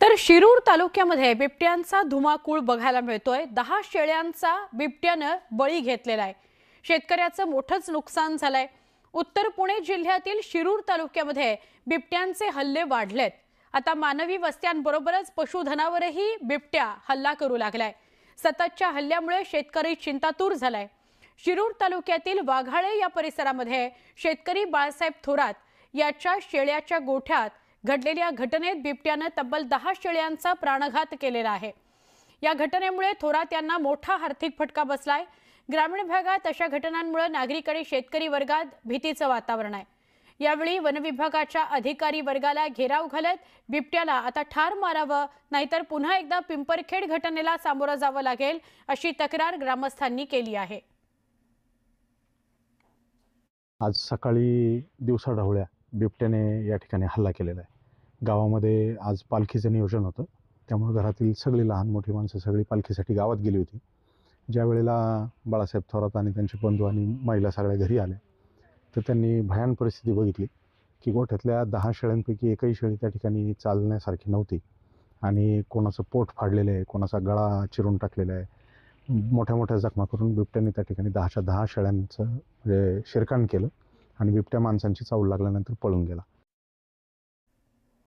तर शिरूर तालुक्यामध्ये बिबट्यांचा धुमाकूळ बघायला मिळतोय। 10 शेळ्यांचा बिबट्यानं बळी घेतलेला आहे। शेतकऱ्याचं मोठंच नुकसान झालंय। उत्तर पुणे जिल्ह्यातील शिरूर तालुक्यामध्ये बिबट्यांचे हल्ले वाढलेत। आता मानवी वस्त्यांबरोबरच पशुधनावरही बिबट्या हल्ला करू लागलाय। सततच्या हल्ल्यामुळे शेतकरी चिंतातूर झालाय। शिरूर तालुक्यातील वाघाळे या परिसरामध्ये शेतकरी बाळासाहेब थोरात याच्या शेळ्याच्या गोठ्यात घडलेल्या घटनेत बिबट्याने तब्बल 10 शेळ्यांचा प्राणघात केलेला आहे। या घटनेमुळे थोरात यांना मोठा आर्थिक फटका बसलाय। ग्रामीण भागात अशा घटनांमुळे नागरिक आणि शेतकरी वर्गात भीतीचं वातावरण आहे। यावेळी वन विभागाच्या अधिकारी वर्गाला घेराव घालत बिबट्याला आता ठार मारावं, नाहीतर पुन्हा एकदा पिंपरखेड घटनेला सामोरं जावं लागेल, अशी तक्रार ग्रामस्थांनी केली आहे। आज सकाळी दिवसाढवळ्या बिबट्याने या ठिकाणी हल्ला केलेला आहे। गावामध्ये आज पालखीचं नियोजन होतं, त्यामुळे घरातील सगळी लहान मोठी माणसं सगळी पालखीसाठी गावात गेली होती। ज्या वेळेला बाळासाहेब थोरात आणि त्यांचे बंधू आणि महिला सगळ्या घरी आल्या, तर त्यांनी भयान परिस्थिती बघितली की गोठ्यातल्या 10 शेळ्यांपैकी एकही शेळी त्या ठिकाणी चालण्यासारखी नव्हती आणि कोणाचं पोट फाडलेलं आहे, कोणाचा गळा चिरून टाकलेला आहे। मोठ्या मोठ्या जखमा करून बिबट्याने त्या ठिकाणी 10च्या 10 शेळ्यांचं शिरकाण केलं आणि बिबट्या माणसांची चावल लागल्यानंतर पळून गेला।